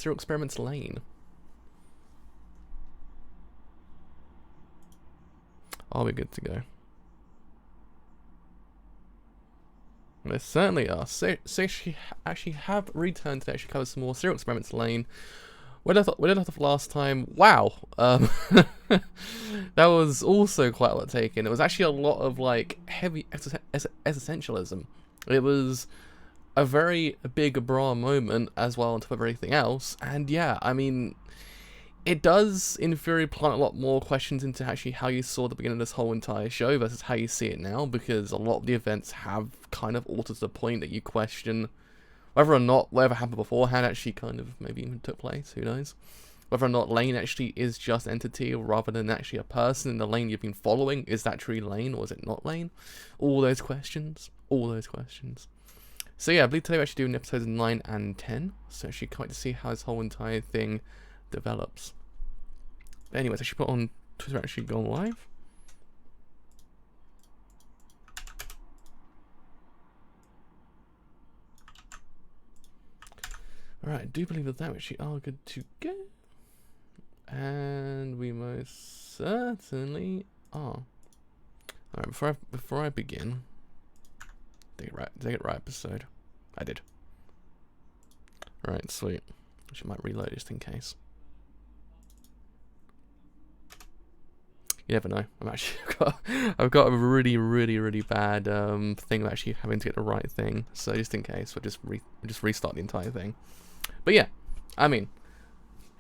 Serial Experiments Lain. Are we good to go? They certainly are. So she actually have returned to actually cover some more Serial Experiments Lain. Where did I left off last time? Wow. That was also quite a lot taken. It was actually a lot of like heavy existentialism. It was a very big bra moment as well on top of everything else. And yeah, I mean, it does in theory plant a lot more questions into actually how you saw the beginning of this whole entire show versus how you see it now, because a lot of the events have kind of altered to the point that you question whether or not whatever happened beforehand actually kind of maybe even took place, who knows? Whether or not Lain actually is just entity rather than actually a person in the Lain you've been following. Is that truly Lain or is it not Lain? All those questions. So yeah, I believe today we're actually doing episodes 9 and 10. So actually can't wait to see how this whole entire thing develops. But anyways, I should put on Twitter actually gone live. Alright, I do believe that we actually are good to go. And we most certainly are. Alright, before I begin, did I get right episode? I did. Alright, sweet. Actually might reload just in case. You never know. I've got a really bad thing of actually having to get the right thing. So just in case, we'll just restart the entire thing. But yeah, I mean,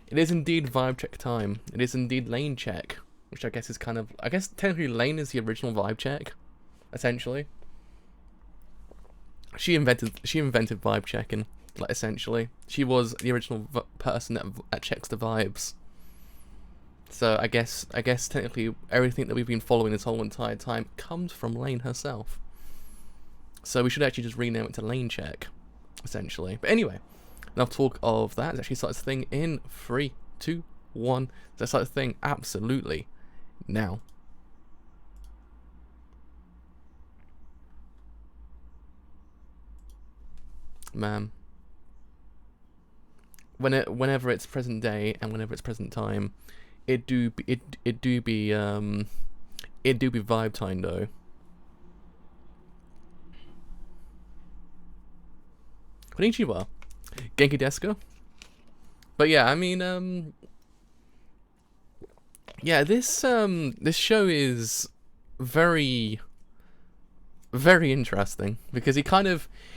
it is indeed vibe check time. It is indeed Lain check, which I guess is kind of, I guess technically Lain is the original vibe check, essentially. She invented vibe checking, like essentially. She was the original person that checks the vibes. So I guess technically everything that we've been following this whole entire time comes from Lain herself. So we should actually just rename it to Lain check, essentially. But anyway, enough talk of that. Let's actually start this thing in 3, 2, 1. Let's start this thing absolutely now. Man, whenever it's present day and whenever it's present time, it do be vibe time though. Konnichiwa. Genki desu ka? But yeah, I mean, yeah, this show is very interesting because you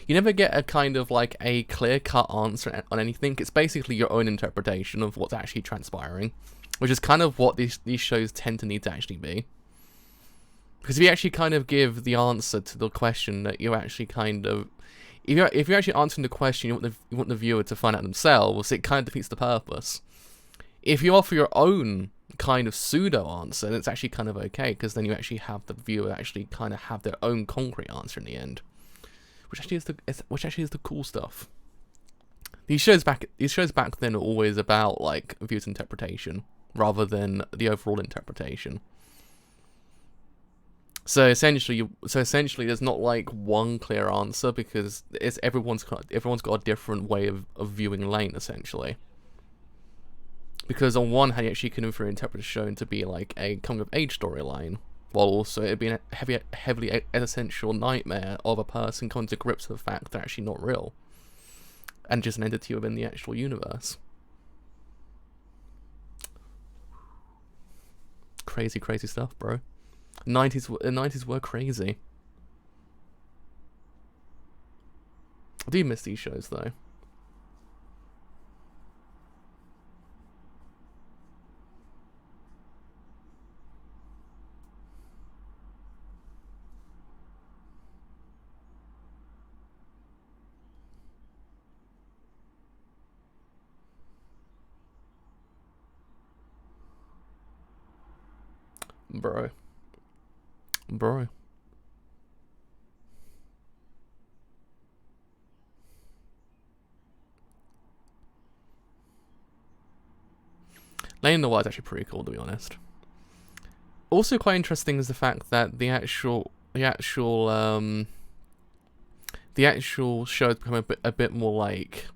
never get a kind of like a clear-cut answer on anything. It's basically your own interpretation of what's actually transpiring, which is kind of what these shows tend to need to actually be. Because if you actually kind of give the answer to the question that you actually kind of, if you're actually answering the question you want the viewer to find out themselves, it kind of defeats the purpose. If you offer your own kind of pseudo answer, then it's actually kind of okay, because then you actually have the viewer actually kind of have their own concrete answer in the end, which actually is the cool stuff. These shows back then are always about like viewer's interpretation rather than the overall interpretation. So essentially, there's not like one clear answer, because everyone's got a different way of viewing Lain, essentially. Because on one hand, you actually can interpret the show to be like a coming of age storyline, while also it being a heavily existential nightmare of a person coming to grips with the fact they're actually not real, and just an entity within the actual universe. Crazy stuff, bro. The 90s were crazy. I do miss these shows though. Bro. Lain in the Wild is actually pretty cool, to be honest. Also quite interesting is the fact that the actual show has become a bit more like,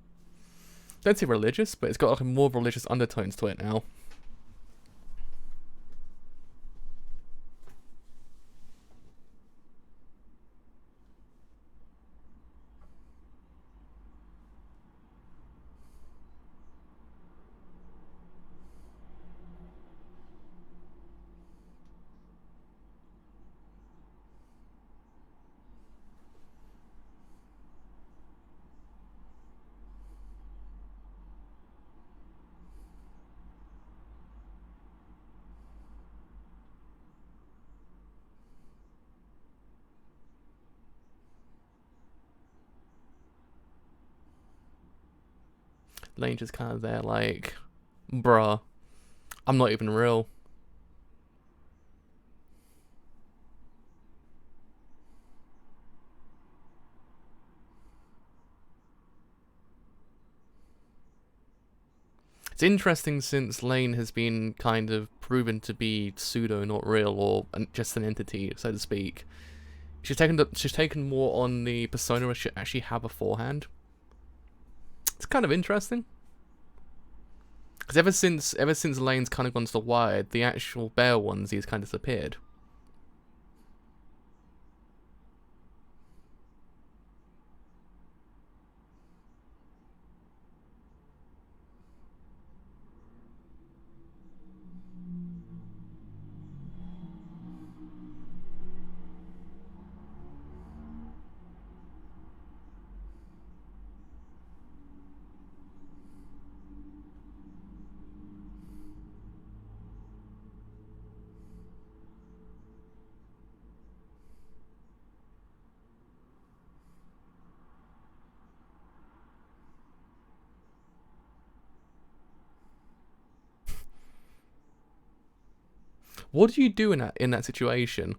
don't say religious, but it's got like a more religious undertones to it now. Lain just kind of there like, bruh, I'm not even real. It's interesting since Lain has been kind of proven to be pseudo, not real, or just an entity, so to speak. She's taken more on the persona she actually had beforehand. It's kind of interesting. Because ever since Lane's kind of gone to the Wired, the actual bear ones, he's kind of disappeared. What do you do in that situation?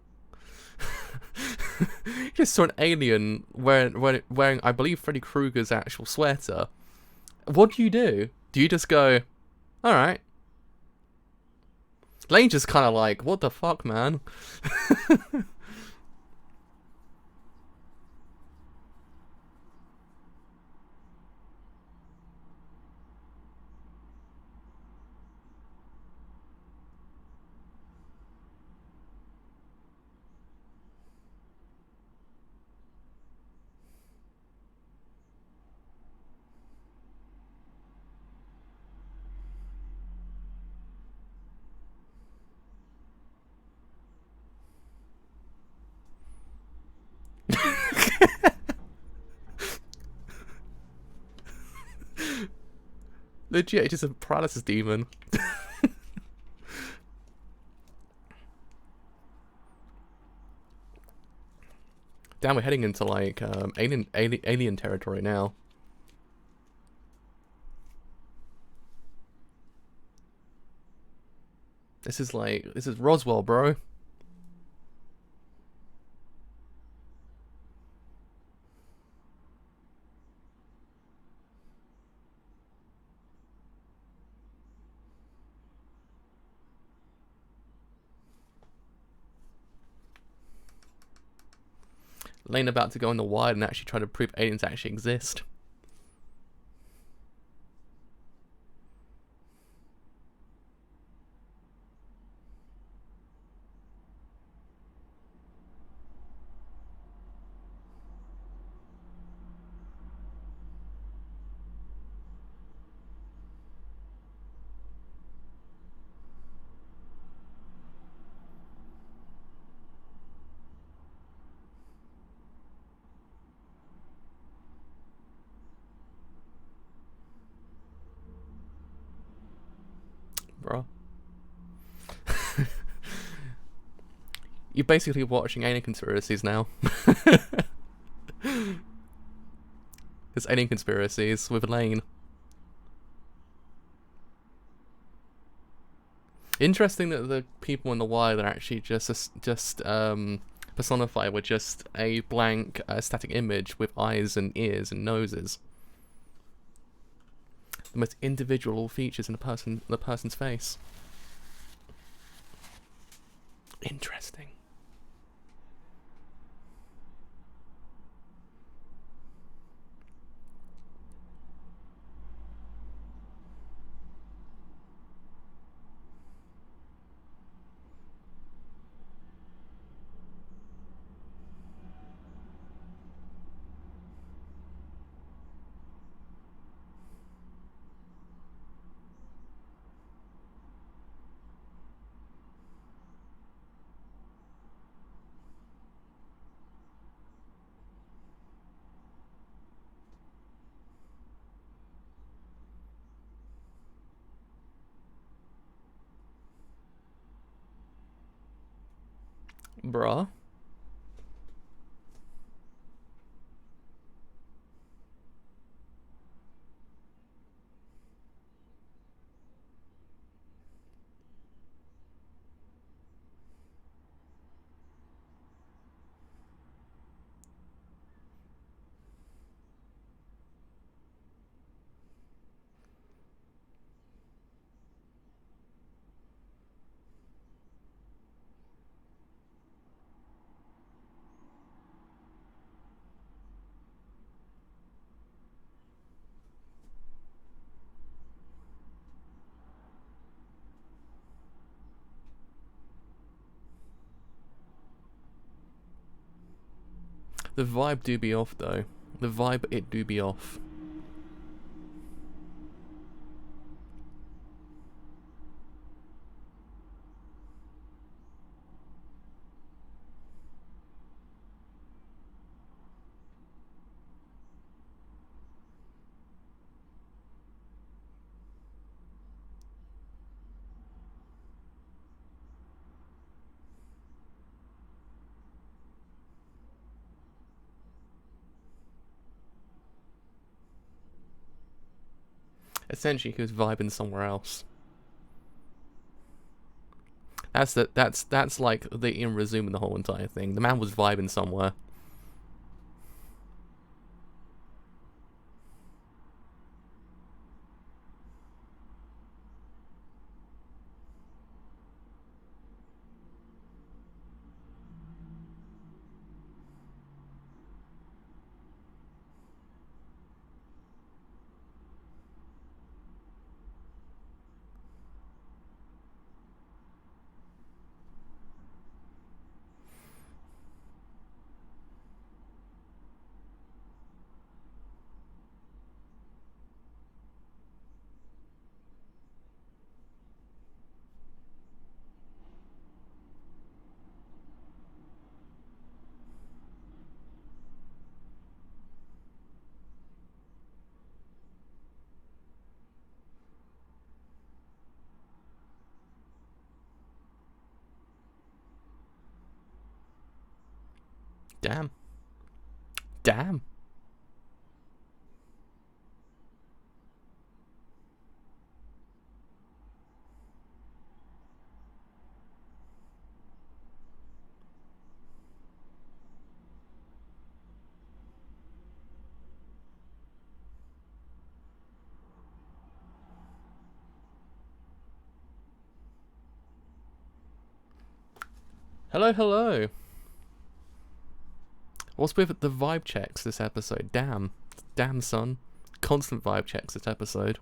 You just saw an alien wearing I believe Freddy Krueger's actual sweater. What do you do? Do you just go, alright? Lane's just kind of like, what the fuck, man? Legit, it's just a paralysis demon. Damn, we're heading into like alien territory now. This is Roswell, bro. Lain about to go in the Wild and actually try to prove aliens actually exist. Bro. You're basically watching alien conspiracies now. It's alien conspiracies with Lain. Interesting that the people in the Wild are actually just personified with just a blank static image with eyes and ears and noses. The most individual features in the person's face. Interesting. Bruh. The vibe do be off though. The vibe it do be off. Essentially, he was vibing somewhere else. That's like the in resuming the whole entire thing. The man was vibing somewhere. Damn. Damn. Hello, hello. What's with the vibe checks this episode? Damn. Damn, son. Constant vibe checks this episode.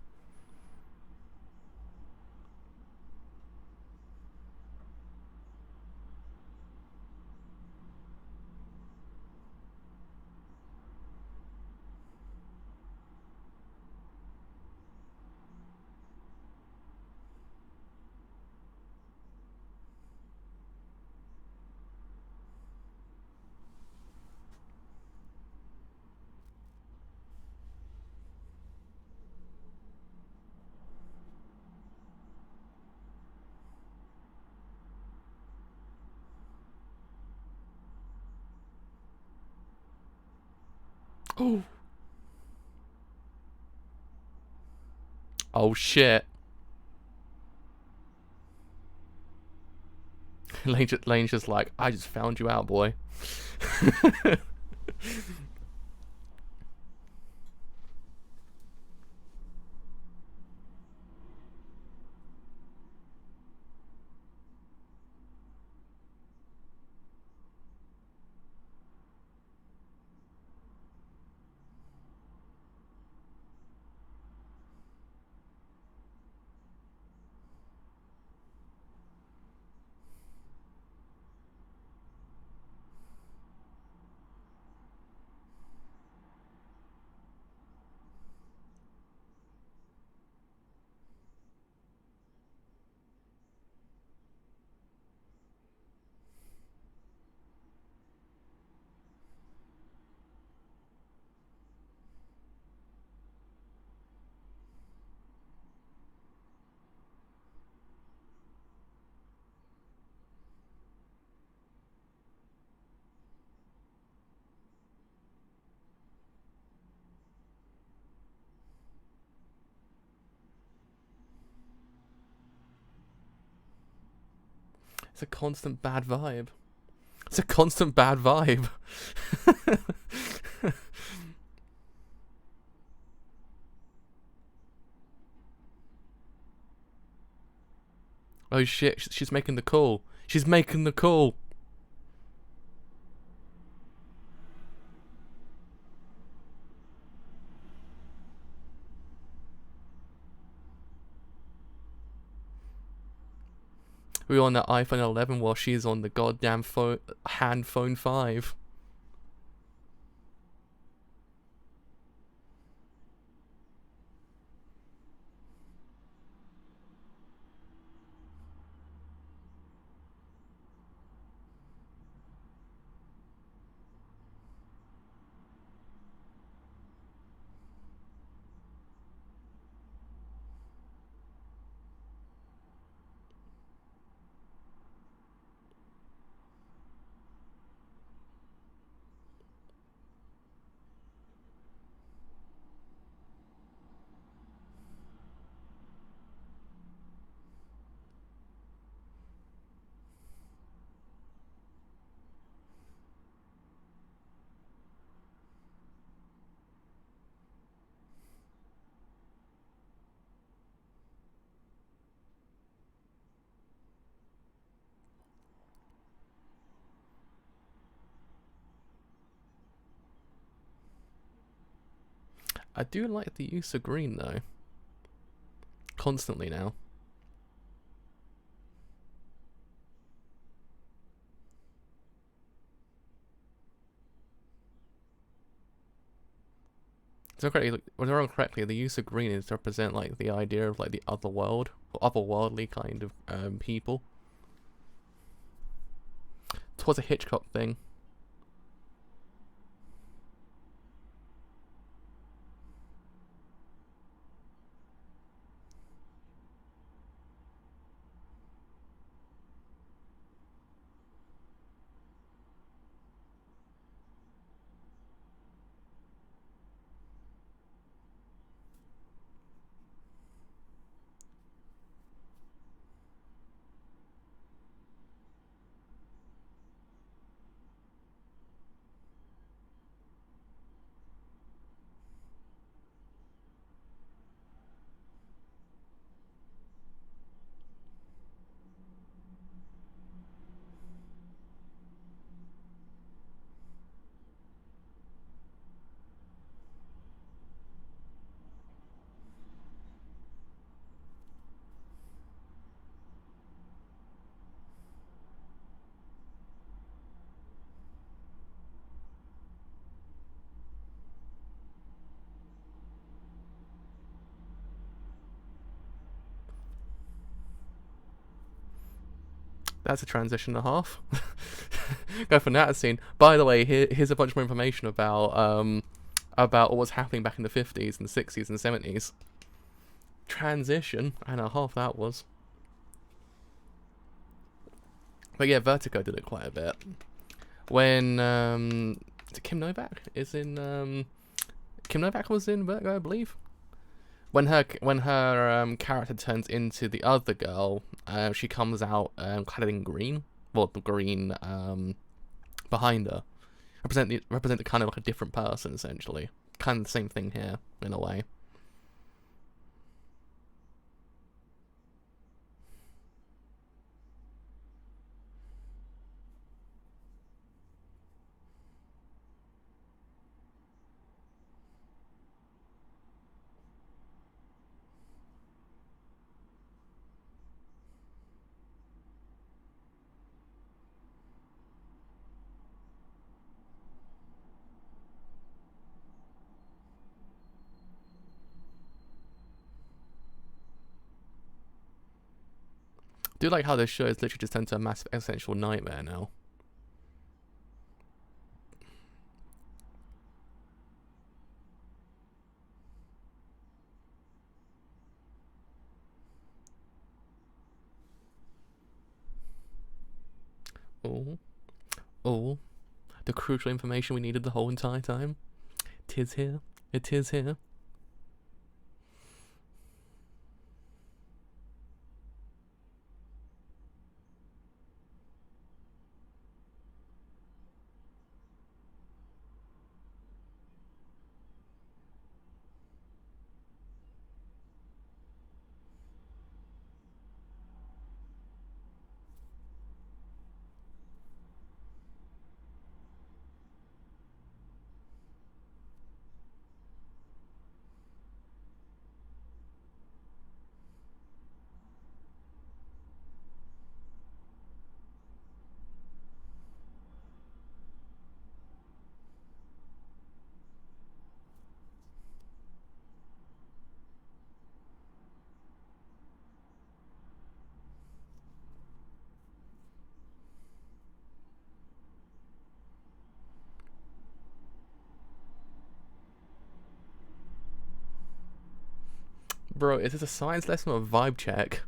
Oh. Oh shit. Lane's just like, I just found you out, boy. It's a constant bad vibe. It's a constant bad vibe. Oh shit, she's making the call. She's making the call. We're on the iPhone 11 while she's on the goddamn phone 5. I do like the use of green though. Constantly now. So correctly, when I remember correctly, the use of green is to represent like the idea of like the other world or otherworldly kind of people. It was a Hitchcock thing. That's a transition and a half. Go from that scene. By the way, here's a bunch more information about what was happening back in the 50s and 60s and 70s. Transition and a half that was. But yeah, Vertigo did it quite a bit. When is it Kim Novak is in Kim Novak was in Vertigo, I believe. When her character turns into the other girl, she comes out clad in green. Well, the green behind her represent the kind of like a different person essentially. Kind of the same thing here in a way. I do like how this show is literally just turned into a massive existential nightmare now. Oh, the crucial information we needed the whole entire time. Tis here. It is here. Bro, is this a science lesson or a vibe check?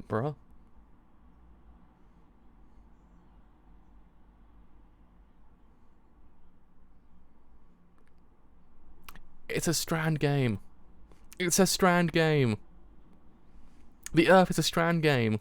Bro. It's a strand game. It's a strand game. The Earth is a strand game.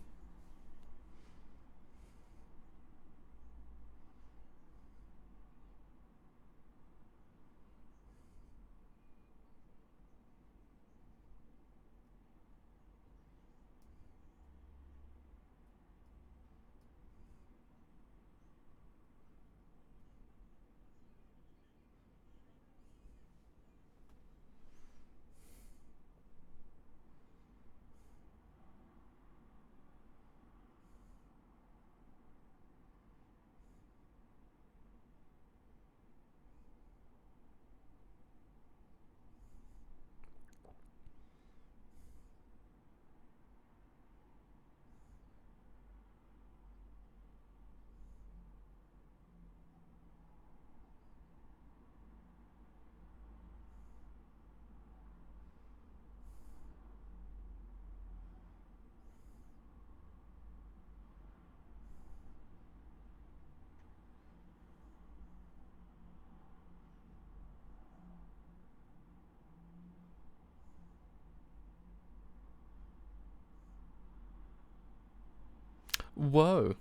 Whoa.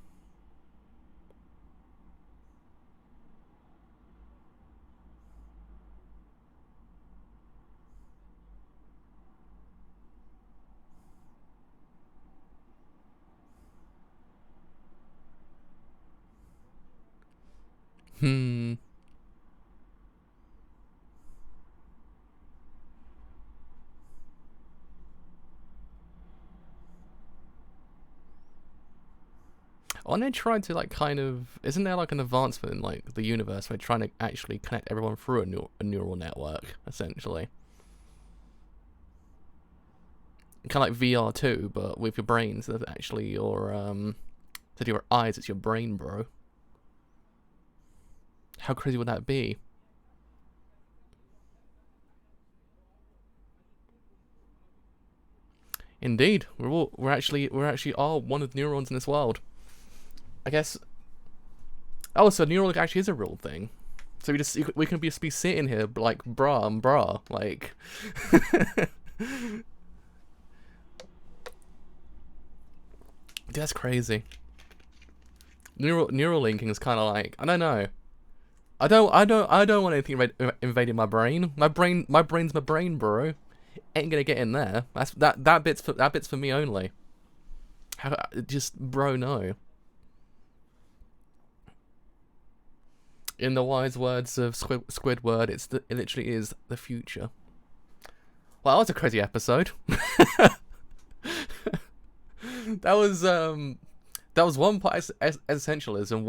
Hmm. Aren't they trying to like kind of? Isn't there like an advancement in like the universe where they're trying to actually connect everyone through a neural network, essentially? Kind of like VR too, but with your brains. That's actually your instead of your eyes, it's your brain, bro. How crazy would that be? Indeed, we're actually all one of the neurons in this world. I guess. Oh, so Neuralink actually is a real thing. So we can be sitting here like brah and brah like. That's crazy. Neural linking is kind of like, I don't know. I don't want anything invading my brain. My brain's my brain, bro. Ain't gonna get in there. That bit's for me only. Just bro, no. In the wise words of Squidward, it literally is the future. Well, that was a crazy episode. that was one part essentialism,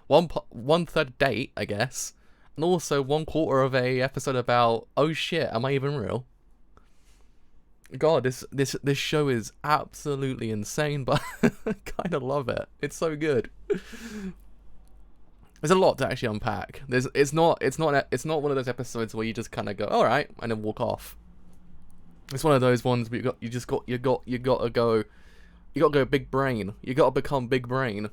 one third date, I guess, and also 1/4 of a episode about, oh shit, am I even real? God, this show is absolutely insane, but I kind of love it. It's so good. There's a lot to actually unpack. It's not one of those episodes where you just kind of go, all right, and then walk off. It's one of those ones where you gotta go big brain. You gotta become big brain.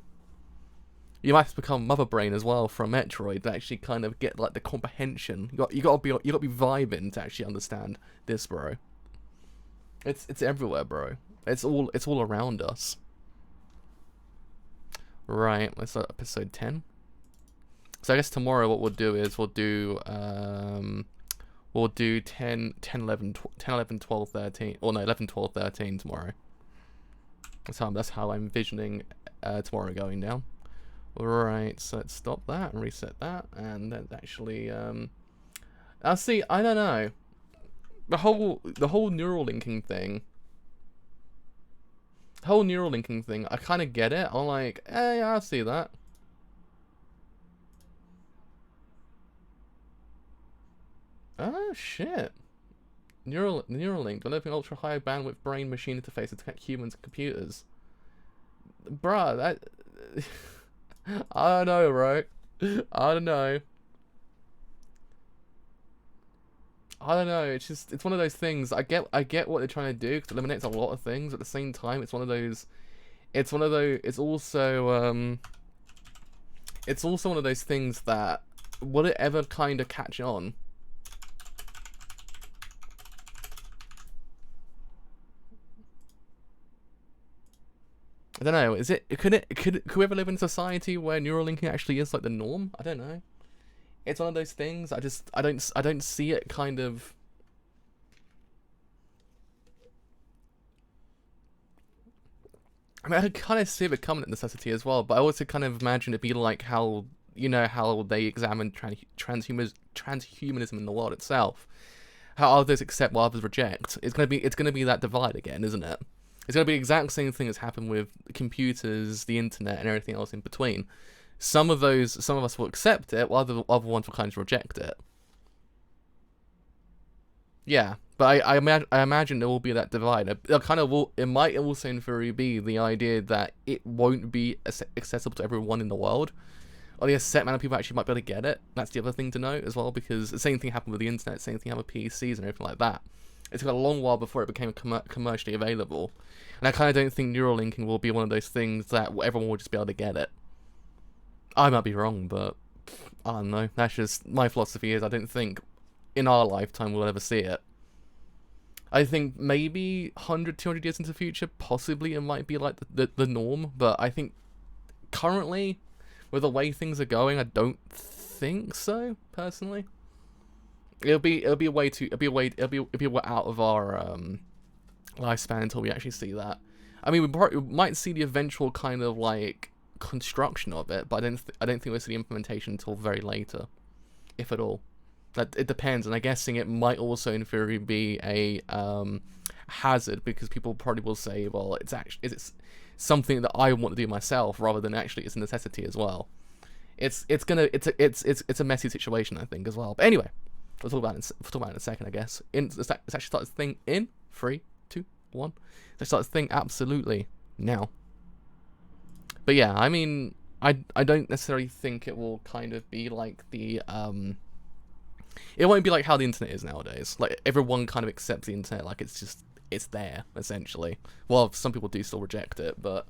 You might have to become mother brain as well from Metroid to actually kind of get like the comprehension. You gotta be vibing to actually understand this, bro. It's everywhere, bro. It's all around us. Right, let's start episode 10. So I guess tomorrow what we'll do is we'll do 10, 11, 12, 13. Or no, 11, 12, 13 tomorrow. That's how I'm envisioning tomorrow going down. Right, so let's stop that and reset that, and then actually I'll see. I don't know. The whole neural linking thing. whole neural linking thing, I kind of get it. I'm like, yeah, I see that. Oh shit. Neuralink developing ultra high bandwidth brain machine interface to detect humans and computers. Bruh, that I don't know, right? I don't know. I don't know. It's one of those things. I get what they're trying to do because it eliminates a lot of things. At the same time, it's one of those. It's one of those. It's also one of those things that will it ever kind of catch on? I don't know. Could we ever live in a society where neural linking actually is like the norm? I don't know. It's one of those things. I don't see it kind of. I mean, I kind of see it becoming a necessity as well, but I also kind of imagine it'd be like how how they examine transhumanism in the world itself. How others accept while others reject. It's gonna be that divide again, isn't it? It's gonna be the exact same thing that's happened with computers, the internet, and everything else in between. Some of us will accept it, while other ones will kind of reject it. Yeah, but I imagine there will be that divide. It might also in theory be the idea that it won't be accessible to everyone in the world. Only a set amount of people actually might be able to get it. That's the other thing to note as well, because the same thing happened with the internet, the same thing happened with PCs and everything like that. It took a long while before it became commercially available. And I kind of don't think neural linking will be one of those things that everyone will just be able to get it. I might be wrong, but I don't know. That's just my philosophy is I don't think in our lifetime we'll ever see it. I think maybe 100, 200 years into the future, possibly it might be like the norm, but I think currently, with the way things are going, I don't think so, personally. It'll be a way out of our lifespan until we actually see that. I mean, we might see the eventual kind of like construction of it, but I don't think we'll see the implementation until very later, if at all. That it depends, and I'm guessing it might also in theory be a hazard because people probably will say, well, it's something that I want to do myself rather than actually it's a necessity as well. It's a messy situation, I think, as well. But anyway, we'll talk about it in a second, I guess. Let's actually start this thing in 3, 2, 1. Let's start this thing absolutely now. But yeah, I mean, I don't necessarily think it will kind of be like the it won't be like how the internet is nowadays. Like everyone kind of accepts the internet like it's there essentially. Well, some people do still reject it, but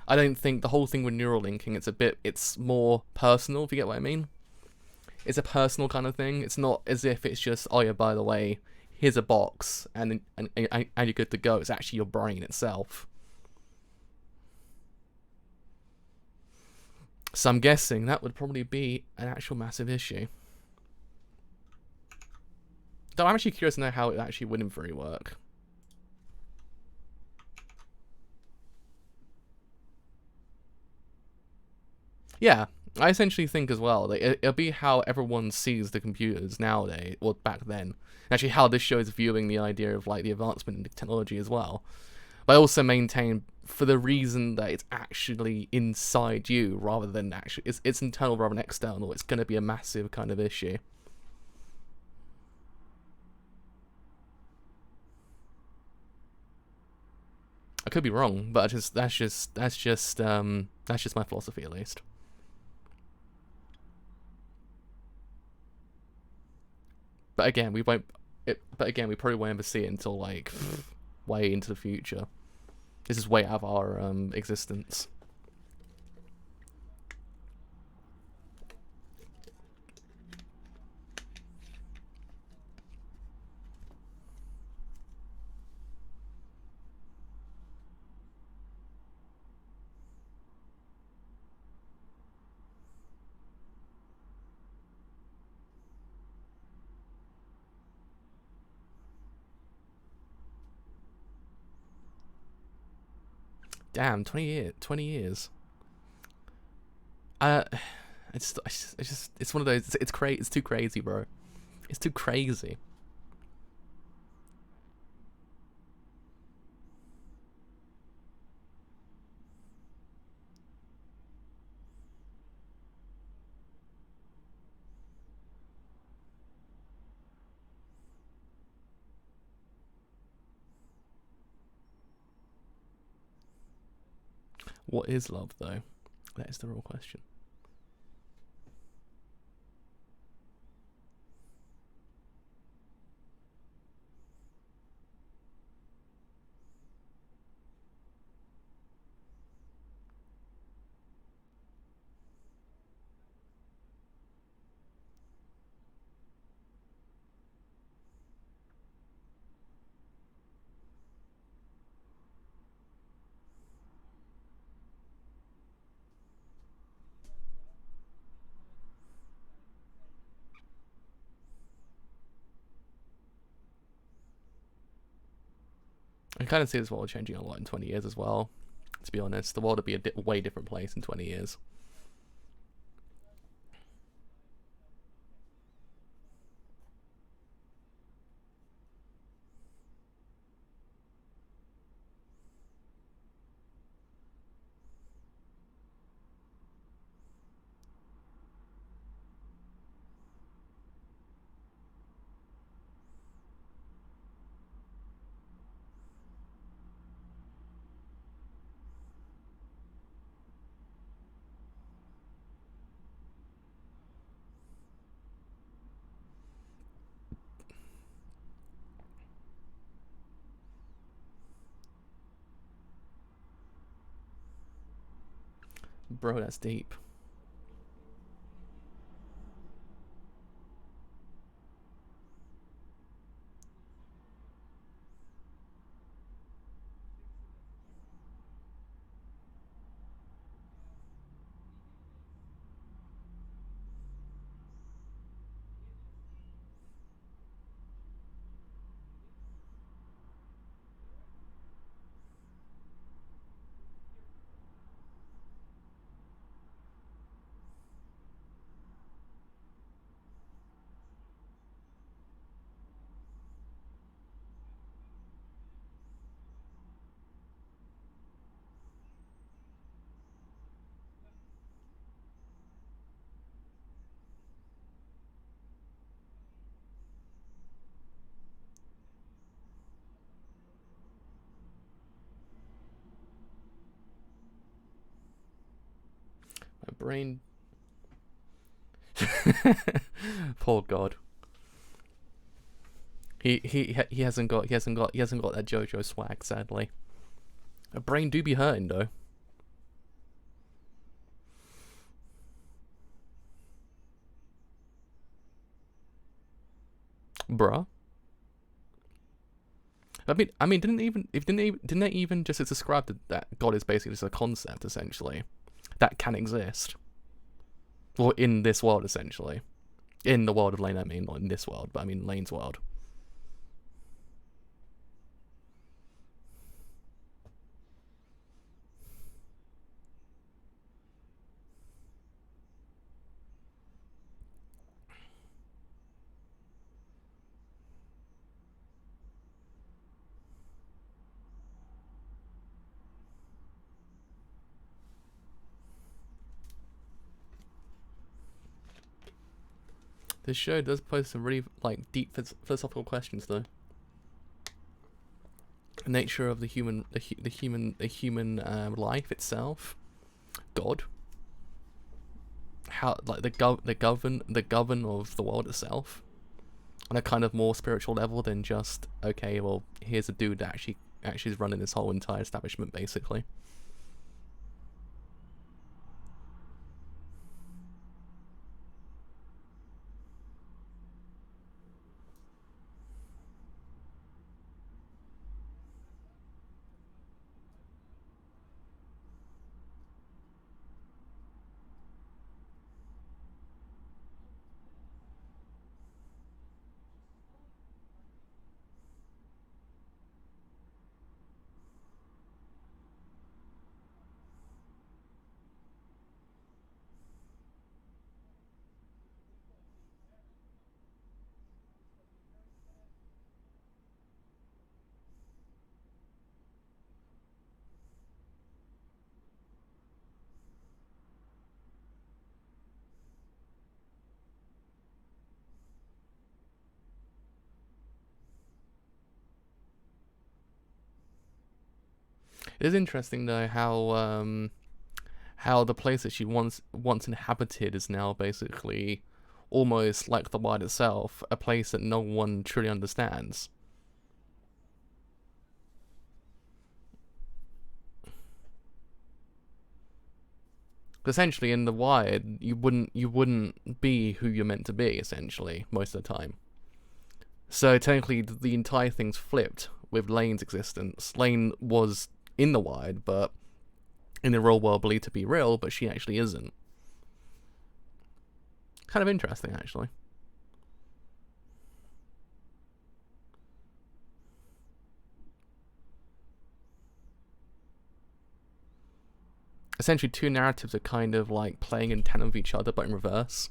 I don't think the whole thing with neural linking it's more personal, if you get what I mean. It's a personal kind of thing. It's not as if it's just, oh yeah, by the way, here's a box and you're good to go. It's actually your brain itself. So I'm guessing that would probably be an actual massive issue. Though I'm actually curious to know how it actually would in theory work. Yeah, I essentially think as well that it'll be how everyone sees the computers nowadays, or back then. Actually, how this show is viewing the idea of like the advancement in technology as well. But I also maintain for the reason that it's actually inside you rather than actually it's internal rather than external. It's going to be a massive kind of issue. I could be wrong, but that's just my philosophy at least. But again, we probably won't ever see it until like way into the future. This is way out of our existence. Damn, 20 years. It's one of those. It's too crazy, bro. It's too crazy. What is love, though? That is the real question. I kind of see this world changing a lot in 20 years as well. To be honest, the world would be a way different place in 20 years. Bro, that's deep. My brain. Poor God. He hasn't got that JoJo swag, sadly. My brain do be hurting though. Bruh. I mean, didn't they even just describe that God is basically just a concept, essentially, that can exist, well, in this world, essentially, in the world of Lain. I mean, not in this world, but I mean Lain's world. This show does pose some really deep philosophical questions, though. The nature of the human life itself, God, how the govern of the world itself, on a kind of more spiritual level than just, okay, well, here's a dude that actually is running this whole entire establishment, basically. It is interesting though how how the place that she once inhabited is now basically almost like the wide itself, a place that no one truly understands. Essentially, in the Wired, you wouldn't be who you're meant to be. Essentially, most of the time. So technically, the entire thing's flipped with Lain's existence. Lain was in the Wired, but in the real world, believed to be real, but she actually isn't. Kind of interesting, actually. Essentially, two narratives are kind of like playing in tandem with each other, but in reverse.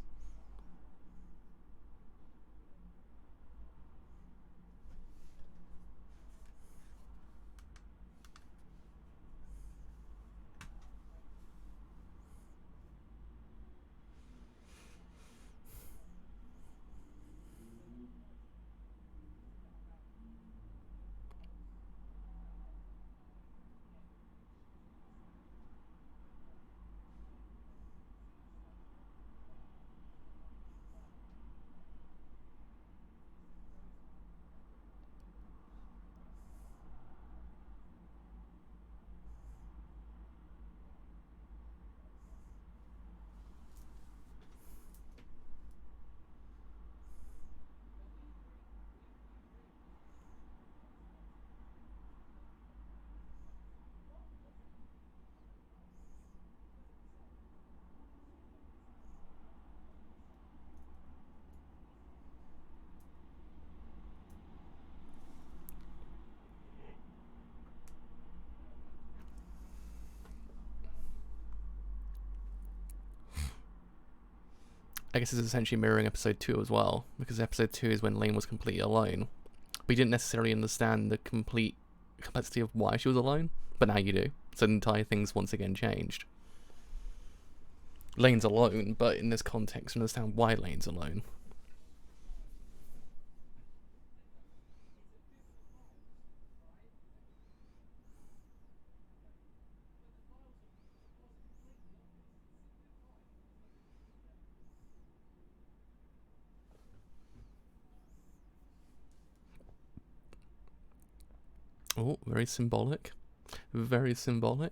I guess it's essentially mirroring episode 2 as well, because episode 2 is when Lain was completely alone. But you didn't necessarily understand the complete complexity of why she was alone, but now you do. So the entire thing's once again changed. Lain's alone, but in this context, you understand why Lain's alone. Oh, very symbolic. Very symbolic.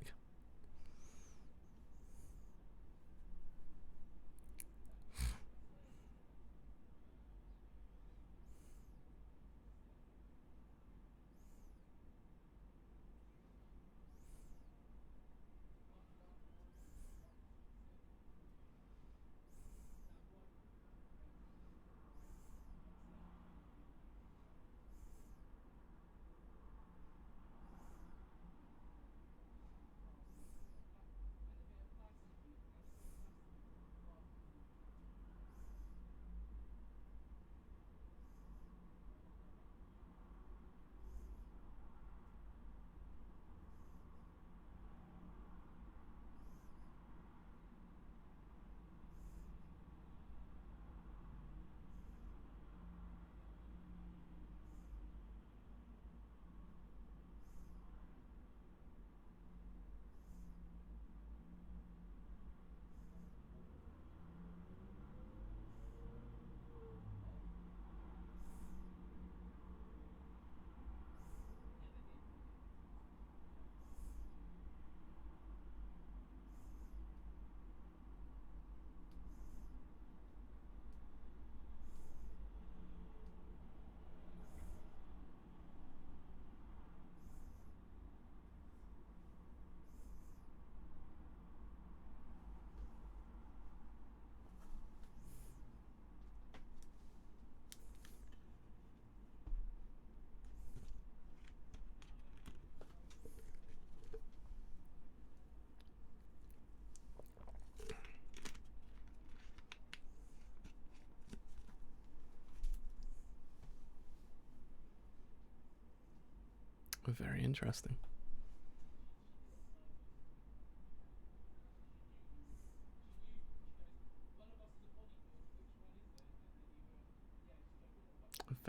Very interesting.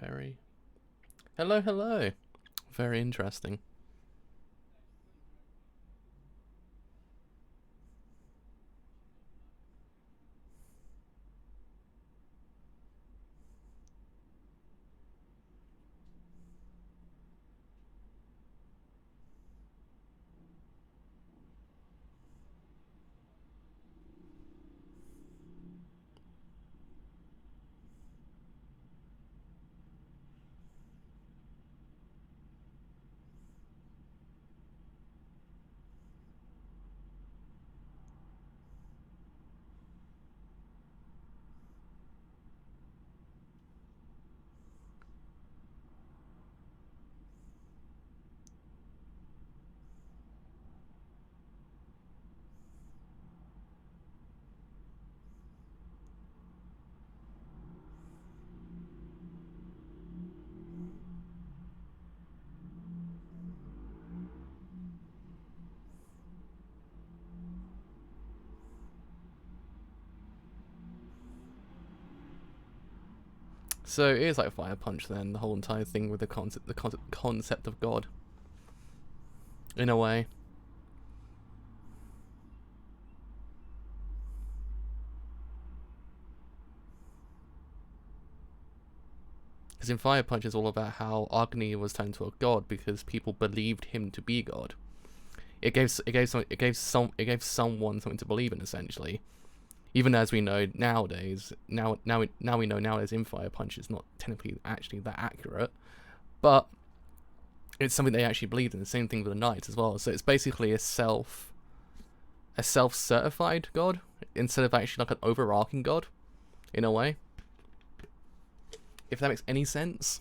Very. Hello, hello. Very interesting. So it is like Fire Punch then, the whole entire thing with the concept of God. In a way. Because in Fire Punch it's all about how Agni was turned into a god because people believed him to be God. It gave someone something to believe in, essentially. Even as we know nowadays, now we know nowadays in Fire Punch it's not technically actually that accurate, but it's something they actually believed in. The same thing with the Knights as well. So it's basically a self-certified god instead of actually like an overarching god, in a way. If that makes any sense.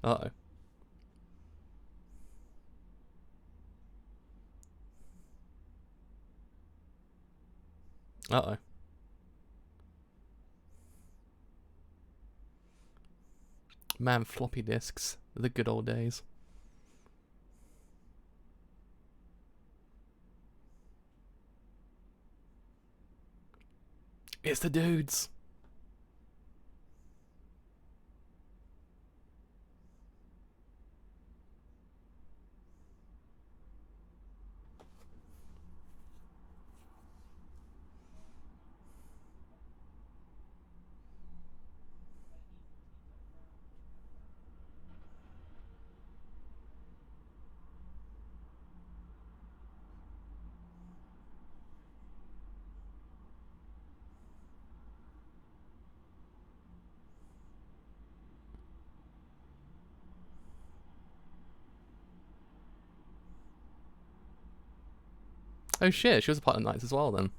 Uh-oh. Uh-oh. Man, floppy disks. The good old days. It's the dudes. Oh shit, she was a part of the Knights as well then.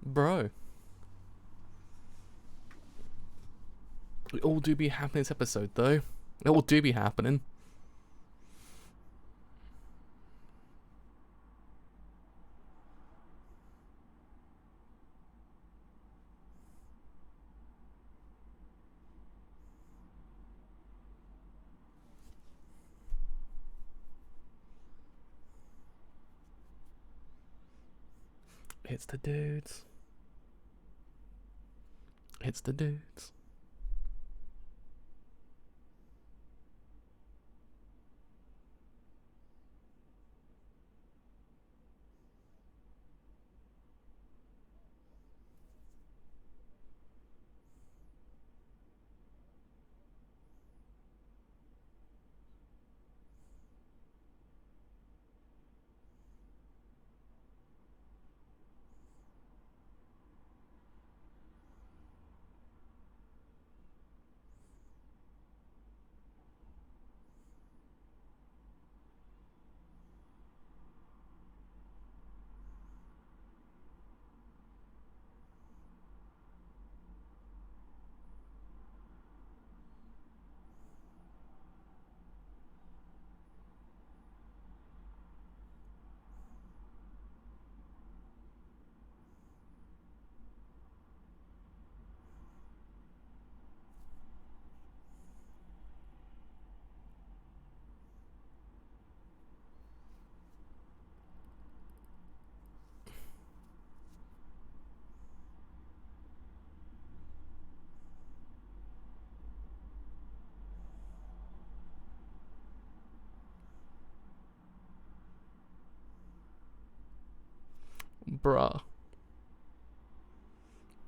Bro. It all do be happening this episode though. It all do be happening. It's the dudes. It's the dudes. Bruh.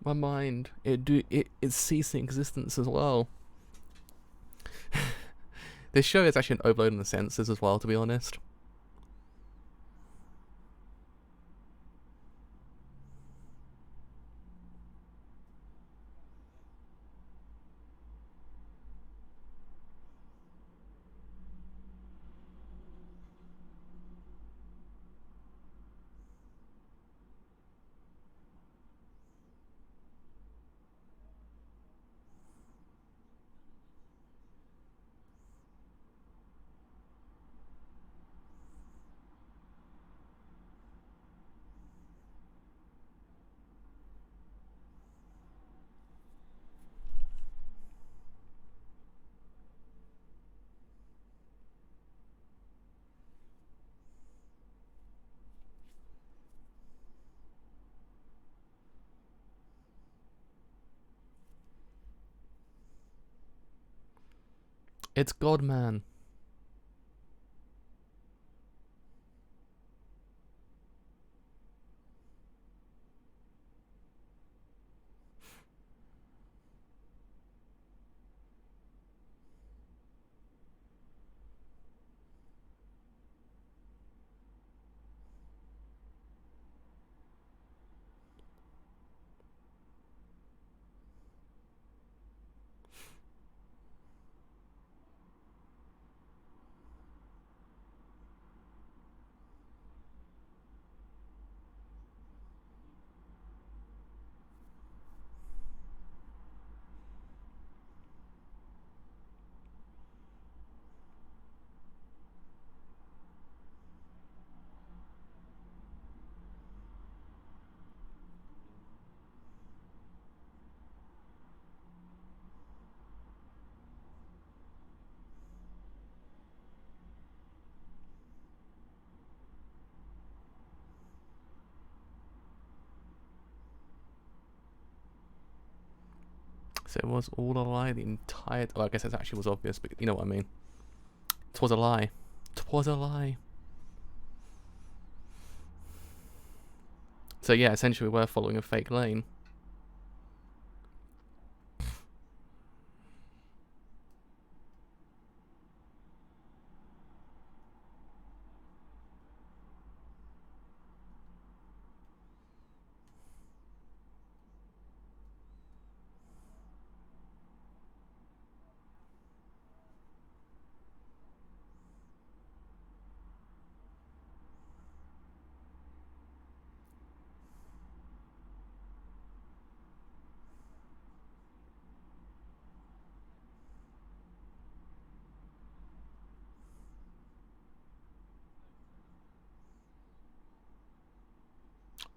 My mind, it's ceasing existence as well. This show is actually an overload on the senses as well, to be honest. It's God, man. So it was all a lie the entire... Oh, I guess it actually was obvious, but you know what I mean. 'Twas a lie. 'Twas a lie. So yeah, essentially we're following a fake Lain.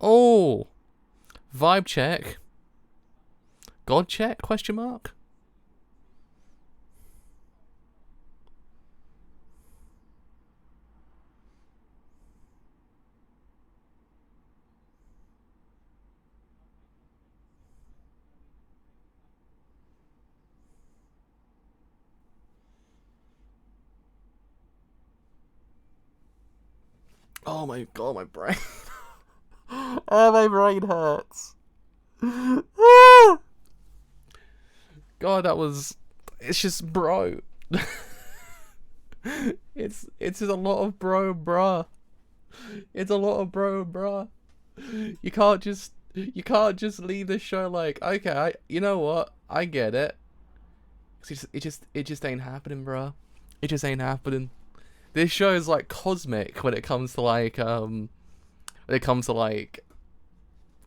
Oh! Vibe check. God check? Question mark? Oh my god, my brain. Oh, my brain hurts. God, that was... It's just bro. It's just a lot of bruh. It's a lot of bruh. You can't just leave the show like, okay, you know what? I get it. It just ain't happening, bruh. It just ain't happening. This show is like cosmic when it comes to like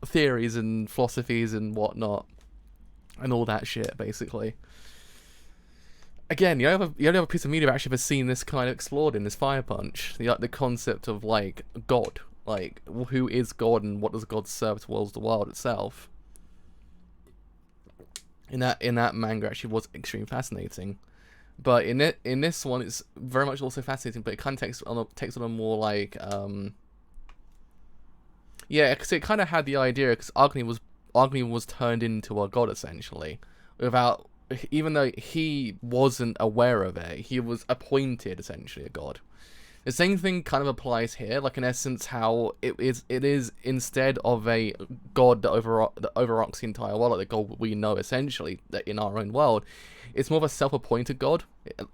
theories and philosophies and whatnot and all that shit, basically. Again, the only other piece of media I've actually ever seen this kind of explored in is Fire Punch. The concept of like God, like who is God and what does God serve towards the world itself. In that manga actually was extremely fascinating. But in this one, it's very much also fascinating, but it kind of takes on a more like, yeah, because it kind of had the idea, because Agni was turned into a god essentially, even though he wasn't aware of it, he was appointed essentially a god. The same thing kind of applies here, like in essence how it is instead of a god that overarches the entire world, like the god we know essentially that in our own world, it's more of a self-appointed god,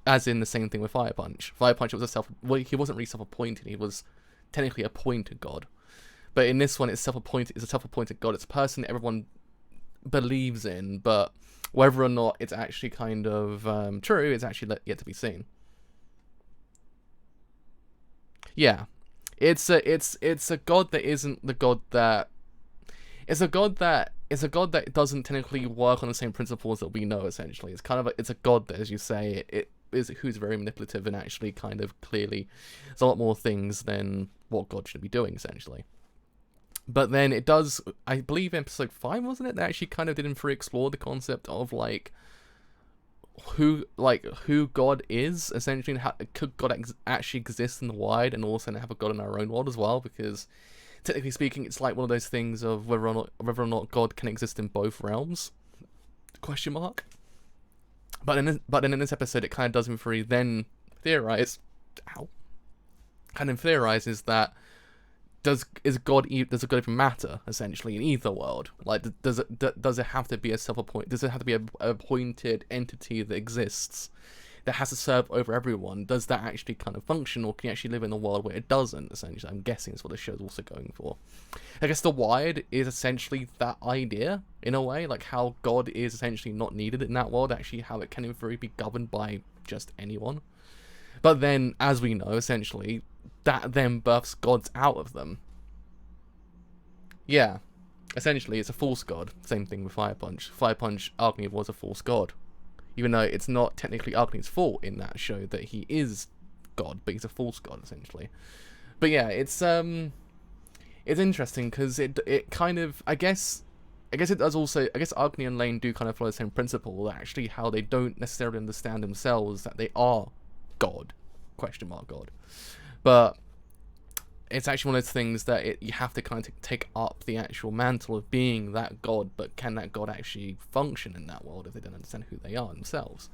as in the same thing with Fire Punch. Fire Punch was he wasn't really self-appointed, he was technically appointed god. But in this one, it's a self-appointed god. It's a person that everyone believes in, but whether or not it's actually kind of true is actually yet to be seen. Yeah, it's a god that isn't the god that. It's a god that doesn't technically work on the same principles that we know. Essentially, it's a god that, as you say, who's very manipulative and actually kind of clearly there's a lot more things than what God should be doing essentially. But then it does, I believe, episode 5, wasn't it? That actually kind of didn't fully explore the concept of who God is essentially, and how could God actually exist in the wide, and also have a God in our own world as well. Because technically speaking, it's like one of those things of whether or not God can exist in both realms. Question mark. But then in this episode, it kind of doesn't then theorize. Kind of theorizes that. Does God even matter essentially in either world? Like, does it have to be a self-appointed? Does it have to be a appointed entity that exists that has to serve over everyone? Does that actually kind of function, or can you actually live in a world where it doesn't? Essentially, I'm guessing that's what the show's also going for. I guess the wide is essentially that idea in a way, like how God is essentially not needed in that world. Actually, how it can in theory be governed by just anyone. But then, as we know, essentially, that then births gods out of them. Yeah, essentially, it's a false god. Same thing with Fire Punch. Fire Punch, Agni was a false god. Even though it's not technically Agni's fault in that show that he is God, but he's a false god, essentially. But yeah, it's interesting, because it kind of, I guess it does also, I guess Agni and Lain do kind of follow the same principle, actually, how they don't necessarily understand themselves that they are God, God. But it's actually one of those things that you have to kind of take up the actual mantle of being that God, but can that God actually function in that world if they don't understand who they are themselves?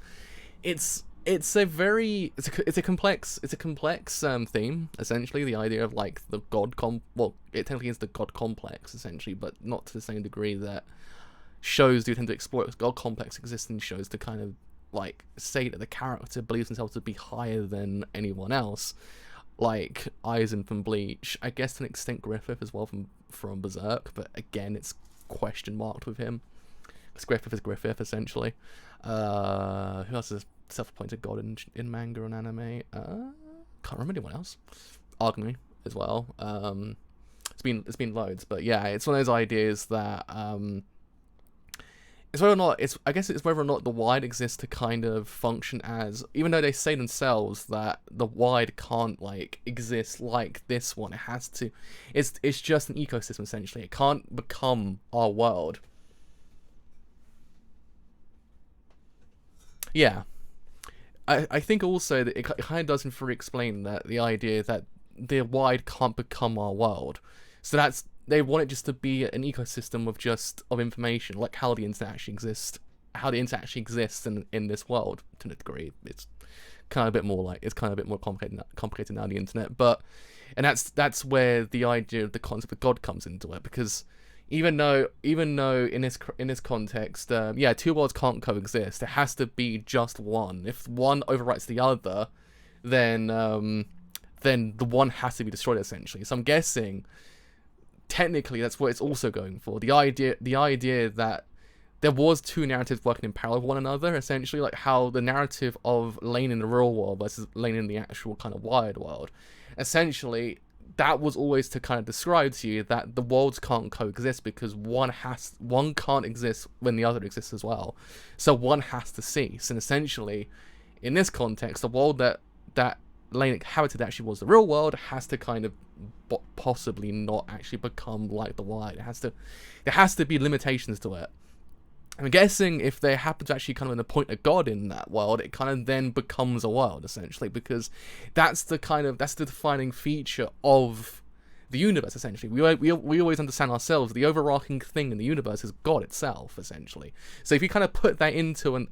It's a complex theme, essentially, the idea of like the God it technically is the God complex essentially, but not to the same degree that shows do tend to explore it. God complex exists in shows to kind of like say that the character believes themselves to be higher than anyone else, like Aizen from Bleach, I guess to an extent Griffith as well from Berserk, but again it's question marked with him because Griffith is Griffith essentially. Who else is a self-appointed god in manga and anime? Can't remember anyone else. Agni as well. It's been loads, but yeah, it's one of those ideas that it's whether or not it's whether or not the wide exists to kind of function as, even though they say themselves that the wide can't like exist like this one, it has to, it's just an ecosystem essentially. It can't become our world. Yeah, I think also that it kind of doesn't fully explain that the idea that the wide can't become our world. So that's, they want it just to be an ecosystem of information, like how the internet actually exists, in this world to a degree. It's kind of a bit more complicated now, the internet, and that's where the idea of the concept of God comes into it, because even though in this context, two worlds can't coexist. It has to be just one. If one overwrites the other, then the one has to be destroyed essentially. So I'm guessing technically that's what it's also going for. The idea that there was two narratives working in parallel with one another, essentially, like how the narrative of Lain in the real world versus Lain in the actual kind of wired world, essentially, that was always to kind of describe to you that the worlds can't coexist because one can't exist when the other exists as well. So one has to cease. And essentially, in this context, the world that Lain inhabited actually was the real world has to kind of possibly not actually become like the wide. There has to be limitations to it. I'm guessing if there happens to actually kind of appoint a god in that world, it kind of then becomes a world essentially, because that's the defining feature of the universe essentially. We always understand ourselves, the overarching thing in the universe is God itself essentially. So if you kind of put that into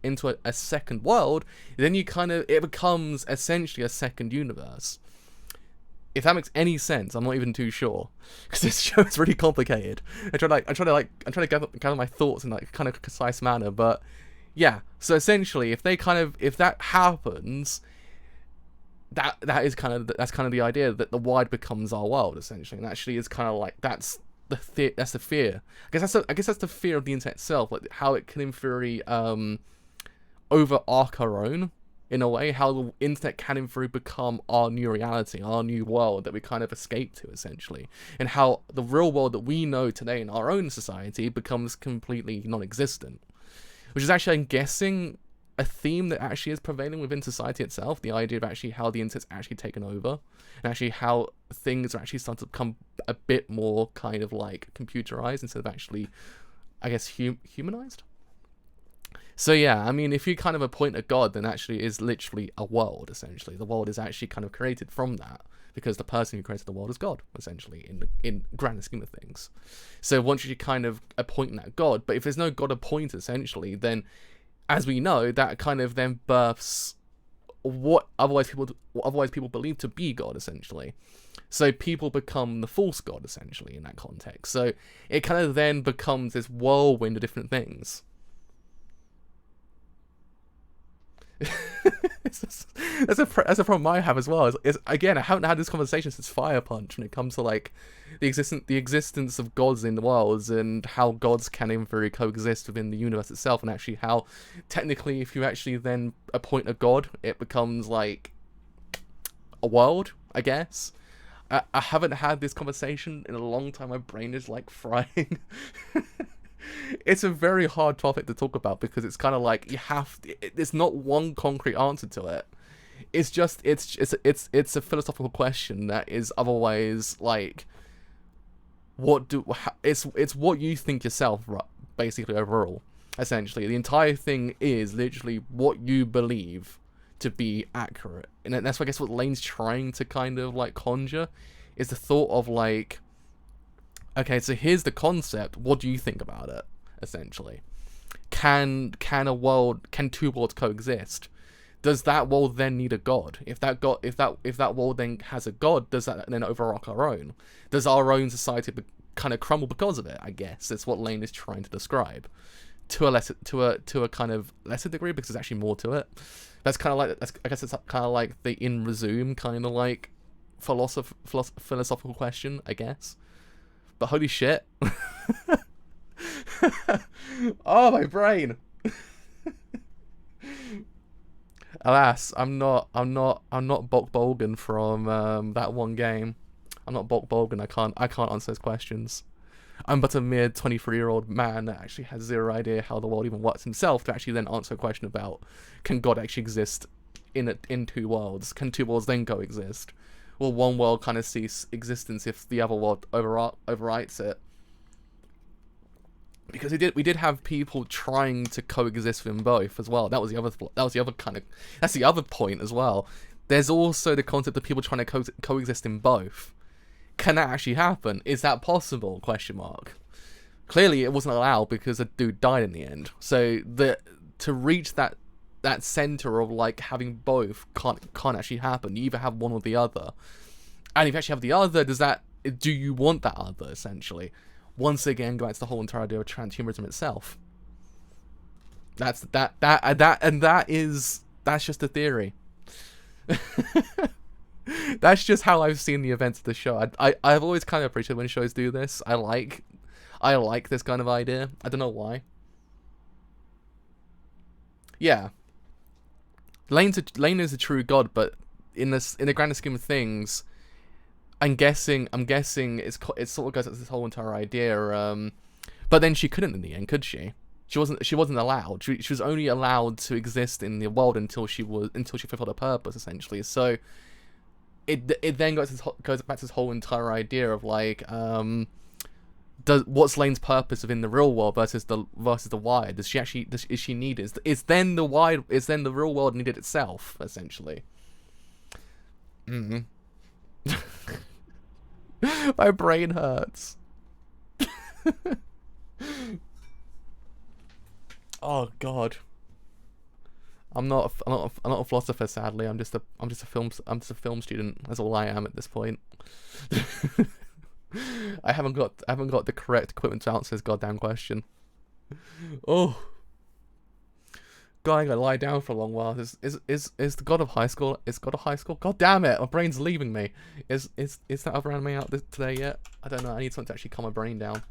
a second world, then it becomes essentially a second universe. If that makes any sense, I'm not even too sure, because this show is really complicated. I'm trying to gather my thoughts in like kind of concise manner, but yeah. So essentially, if that happens, that's kind of the idea that the wide becomes our world essentially, and actually is kind of like that's the fear. I guess that's the fear of the internet itself, like how it can in theory overarch our own. In a way, how the internet can in theory become our new reality, our new world that we kind of escape to, essentially. And how the real world that we know today in our own society becomes completely non-existent. Which is actually, I'm guessing, a theme that actually is prevailing within society itself. The idea of actually how the internet's actually taken over. And actually how things are actually starting to become a bit more kind of like computerized instead of actually, I guess, humanized? So yeah, I mean, if you kind of appoint a god, then actually is literally a world, essentially. The world is actually kind of created from that, because the person who created the world is God, essentially, in grand scheme of things. So once you kind of appoint that god, but if there's no god appointed, essentially, then, as we know, that kind of then births what otherwise people believe to be God, essentially. So people become the false god, essentially, in that context. So it kind of then becomes this whirlwind of different things. That's a problem I have as well. Is again, I haven't had this conversation since Fire Punch when it comes to like the existence of gods in the worlds and how gods can in theory coexist within the universe itself, and actually how technically if you actually then appoint a god, it becomes like a world, I guess. I haven't had this conversation in a long time. My brain is like frying. It's a very hard topic to talk about because it's kind of like there's not one concrete answer to it. It's just it's a philosophical question that is otherwise like it's what you think yourself, basically, overall. Essentially, the entire thing is literally what you believe to be accurate, and that's I guess what Lain's trying to kind of like conjure is the thought of like, okay, so here's the concept. What do you think about it? Essentially, can two worlds coexist? Does that world then need a god? If that world then has a god, does that then overarch our own? Does our own society kind of crumble because of it? I guess that's what Lain is trying to describe, to a kind of lesser degree, because there's actually more to it. That's kind of like I guess it's kind of like the in resume kind of like philosophical question, I guess. But holy shit. Oh, my brain. Alas, I'm not Bok Bolgan from that one game. I'm not Bok Bolgan. I can't answer those questions. I'm but a mere 23-year-old man that actually has zero idea how the world even works himself to actually then answer a question about, can God actually exist in two worlds? Can two worlds then coexist? Will one world kind of cease existence if the other world overwrites it? Because we did have people trying to coexist with them both as well. That's the other point as well. There's also the concept of people trying to coexist in both. Can that actually happen? Is that possible? Question mark. Clearly, it wasn't allowed because a dude died in the end. So to reach that center of like having both can't actually happen. You either have one or the other. And if you actually have the other, do you want that other, essentially? Once again, going back to the whole entire idea of transhumanism itself. That's just a theory. That's just how I've seen the events of the show. I've always kind of appreciated when shows do this. I like this kind of idea. I don't know why. Yeah. Lain is a true god, but in the grander scheme of things, I'm guessing it sort of goes to this whole entire idea. But then she couldn't in the end, could she? She wasn't allowed. She was only allowed to exist in the world until she fulfilled her purpose, essentially. So it then goes back to this whole entire idea of like what's Lain's purpose within the real world versus the wired? Is she needed? Is then the real world needed itself, essentially? My brain hurts. Oh god. I'm not a philosopher, sadly. I'm just a film student. That's all I am at this point. I haven't got the correct equipment to answer this goddamn question. Oh, God, I'm gonna lie down for a long while. Is the God of High School? Is God of High School? God damn it, my brain's leaving me. Is that around me out today yet? I don't know. I need something to actually calm my brain down.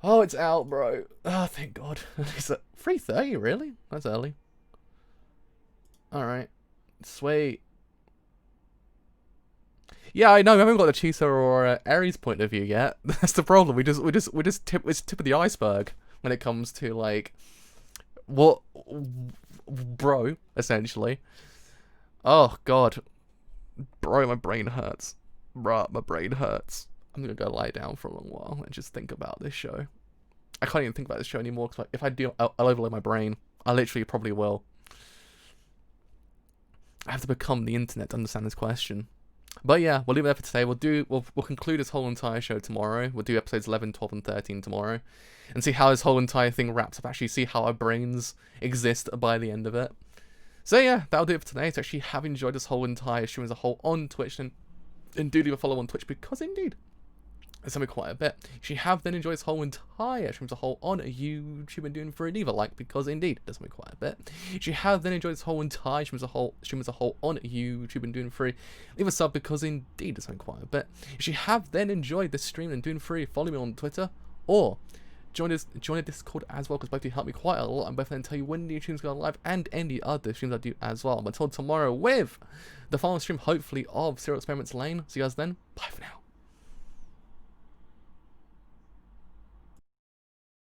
Oh, it's out, bro. Oh, thank God. Is it 3:30? Really? That's early. All right, sweet. Yeah, I know. We haven't got the Chisa or Ares point of view yet. That's the problem. It's tip of the iceberg when it comes to like what, bro. Essentially. Oh God, bro, my brain hurts. Bruh, my brain hurts. I'm gonna go lie down for a long while and just think about this show. I can't even think about this show anymore because if I do, I'll overload my brain. I literally probably will. I have to become the internet to understand this question. But yeah, we'll leave it there for today. We'll conclude this whole entire show tomorrow. We'll do episodes 11, 12, and 13 tomorrow, and see how this whole entire thing wraps up. Actually, see how our brains exist by the end of it. So yeah, that'll do it for today. So actually, have enjoyed this whole entire stream as a whole on Twitch, and do leave a follow on Twitch because indeed, it's something quite a bit. If you have then enjoyed this whole entire stream as a whole on YouTube and doing for a leave a like because indeed it does something quite a bit. If you have then enjoyed this whole entire stream as a whole on YouTube and doing free, leave a sub because indeed it's something quite a bit. If you have then enjoyed this stream and doing free, follow me on Twitter or join a Discord as well because both of you help me quite a lot and both then tell you when new streams go live and any other streams I do as well. But until tomorrow with the final stream hopefully of Serial Experiments Lain. See you guys then. Bye for now.